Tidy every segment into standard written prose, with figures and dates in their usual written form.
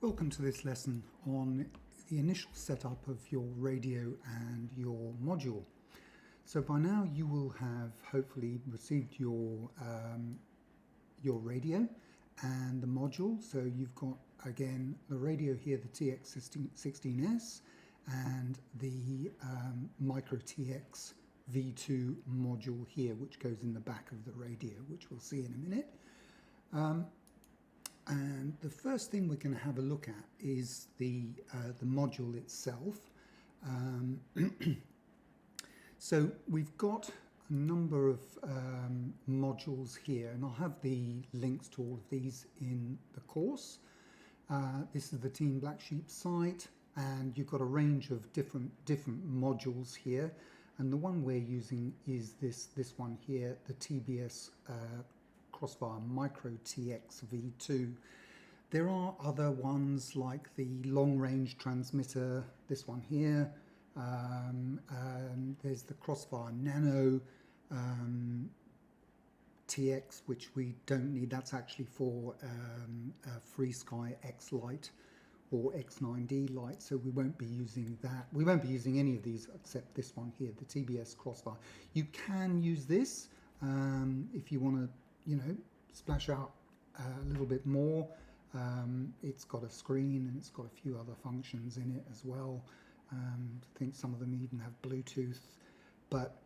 Welcome to this lesson on the initial setup of your radio and your module. So by now you will have hopefully received your radio and the module. So you've got again the radio here, the TX16S, and the Micro TX V2 module here, which goes in the back of the radio, which we'll see in a minute. And the first thing we're going to have a look at is the module itself. So we've got a number of modules here, and I'll have the links to all of these in the course. This is the Team Black Sheep site, and you've got a range of different modules here. And the one we're using is this one here, the TBS Micro TX V2. There are other ones like the long range transmitter, this one here. There's the Crossfire Nano TX, which we don't need. That's actually for Free Sky X Lite or X9D Lite, so we won't be using that. We won't be using any of these except this one here, the TBS Crossfire. You can use this if you want to, splash out a little bit more. It's got a screen and it's got a few other functions in it as well. I think some of them even have Bluetooth, but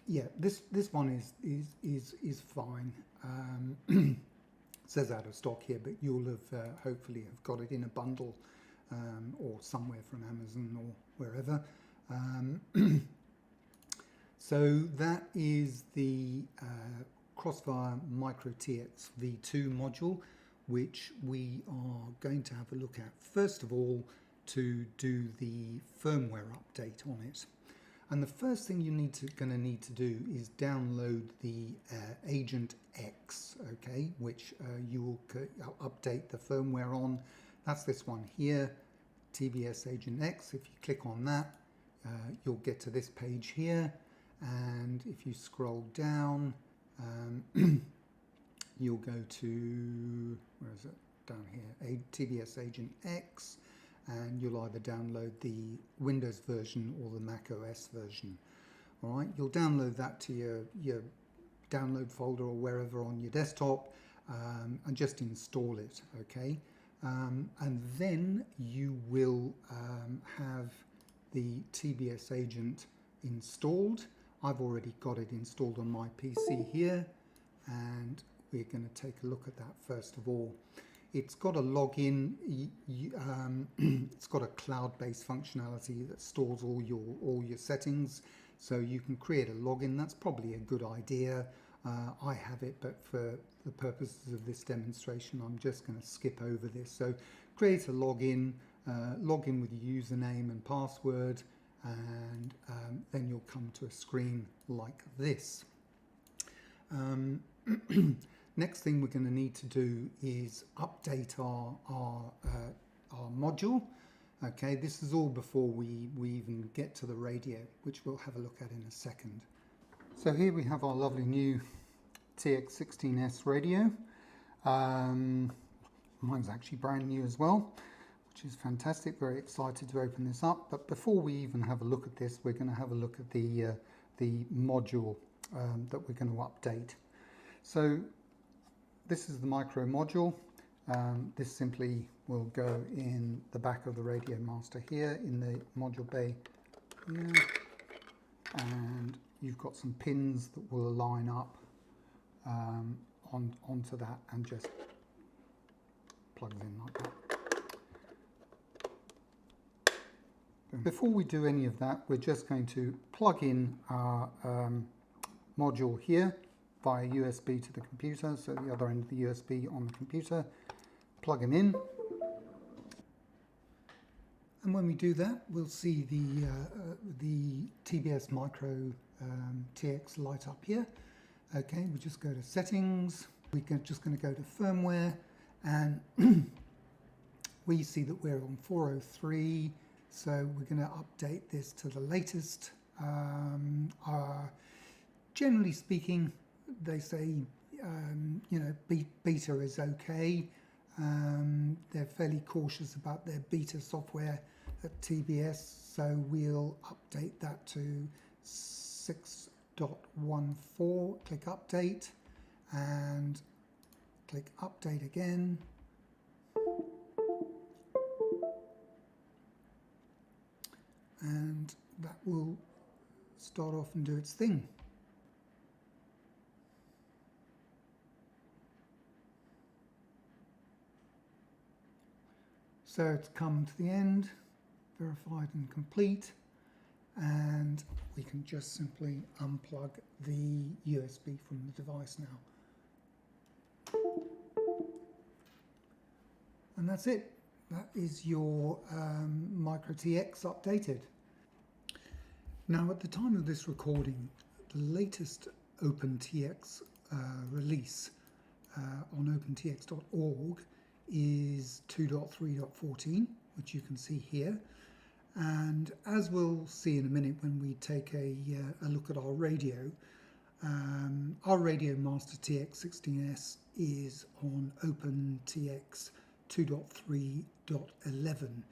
yeah, this one is fine. It says out of stock here, but you'll have hopefully have got it in a bundle or somewhere from Amazon or wherever. So that is the Crossfire Micro TX V2 module, which we are going to have a look at first of all to do the firmware update on it. And the first thing you're going to need to do is download the Agent X, okay, which you will update the firmware on. That's this one here, TBS Agent X. If you click on that, you'll get to this page here, and if you scroll down, you'll go to, where is it, down here, TBS Agent X, and you'll either download the Windows version or the Mac OS version. All right, you'll download that to your download folder or wherever on your desktop, and just install it, okay? And then you will have the TBS Agent installed. I've already got it installed on my PC here, and we're going to take a look at that first of all. It's got a login. It's got a cloud-based functionality that stores all your settings, so you can create a login. That's probably a good idea. I have it, but for the purposes of this demonstration, I'm just going to skip over this. So create a login, log in with your username and password, and then you'll come to a screen like this. Next thing we're going to need to do is update our module. Okay, this is all before we even get to the radio, which we'll have a look at in a second. So here we have our lovely new TX16S radio. Mine's actually brand new as well, which is fantastic. Very excited to open this up. But before we even have a look at this, we're going to have a look at the module that we're going to update. So this is the micro module. This simply will go in the back of the Radio Master here in the module bay here, and you've got some pins that will line up onto that and just plugs in like that. Before we do any of that, we're just going to plug in our module here via USB to the computer, so the other end of the USB on the computer, plug him in. And when we do that, we'll see the TBS Micro TX light up here. Okay, we just go to settings, we're just going to go to firmware, and we see that we're on 403, so we're going to update this to the latest. Generally speaking, they say, beta is okay. They've fairly cautious about their beta software at TBS, so we'll update that to 6.14. Click Update and click Update again. And that will start off and do its thing. So it's come to the end, verified and complete, and we can just simply unplug the USB from the device now. And that's it. That is your Micro TX updated. Now, at the time of this recording, the latest OpenTX release on opentx.org is 2.3.14, which you can see here. And as we'll see in a minute when we take a look at our radio Master TX16S is on OpenTX 2.3.11,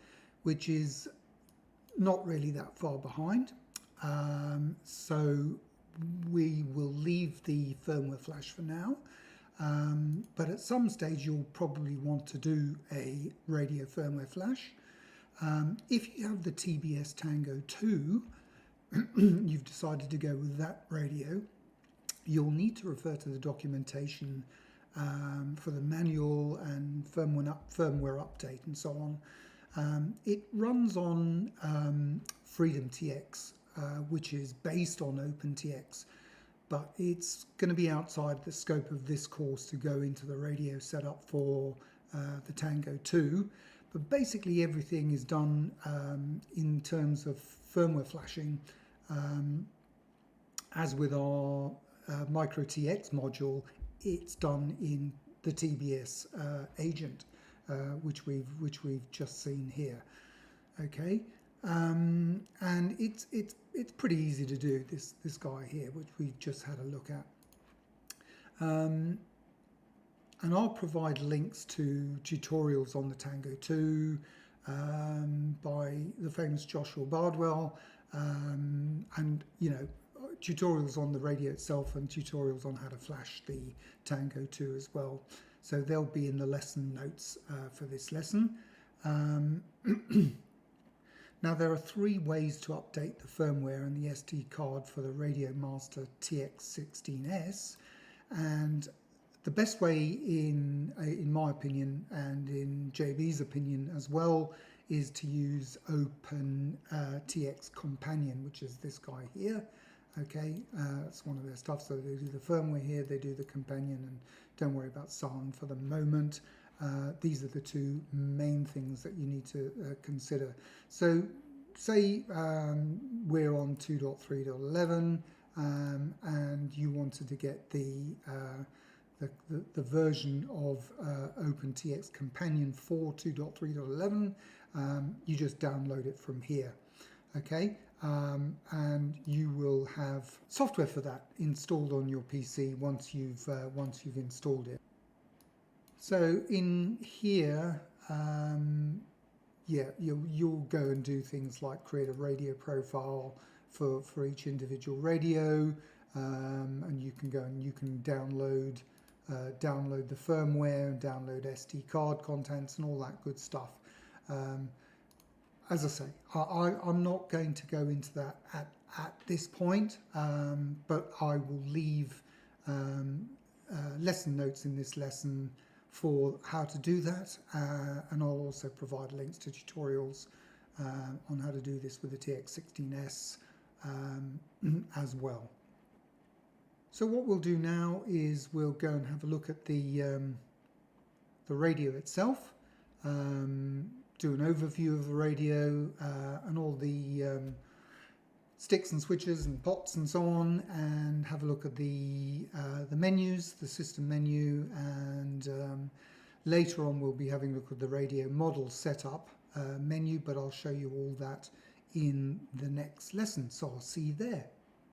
which is not really that far behind. So we will leave the firmware flash for now. But at some stage you'll probably want to do a radio firmware flash. If you have the TBS Tango 2, you've decided to go with that radio, you'll need to refer to the documentation for the manual and firmware update and so on. It runs on Freedom TX, which is based on OpenTX, but it's going to be outside the scope of this course to go into the radio setup for the Tango 2. But basically everything is done in terms of firmware flashing, as with our Micro TX module. It's done in the TBS agent, which we've just seen here. Okay, and it's pretty easy to do, this guy here, which we've just had a look at. And I'll provide links to tutorials on the Tango 2 by the famous Joshua Bardwell, and tutorials on the radio itself and tutorials on how to flash the Tango 2 as well. So they'll be in the lesson notes for this lesson. Now there are 3 ways to update the firmware and the SD card for the Radio Master TX16S, and the best way, in my opinion and in JB's opinion as well, is to use OpenTX Companion, which is this guy here. Okay, that's one of their stuff. So they do the firmware here, they do the companion, and don't worry about sound for the moment. These are the 2 main things that you need to consider. So say we're on 2.3.11 and you wanted to get the version of OpenTX Companion for 2.3.11, you just download it from here. Okay, and you will have software for that installed on your PC once you've installed it. So in here, you'll go and do things like create a radio profile for each individual radio, and you can go and you can download the firmware and download SD card contents and all that good stuff. As I say, I'm not going to go into that at this point, but I will leave lesson notes in this lesson for how to do that, and I'll also provide links to tutorials on how to do this with the TX16S as well. So what we'll do now is we'll go and have a look at the radio itself, do an overview of the radio and all the sticks and switches and pots and so on, and have a look at the menus, the system menu, and later on we'll be having a look at the radio model setup menu, but I'll show you all that in the next lesson, so I'll see you there.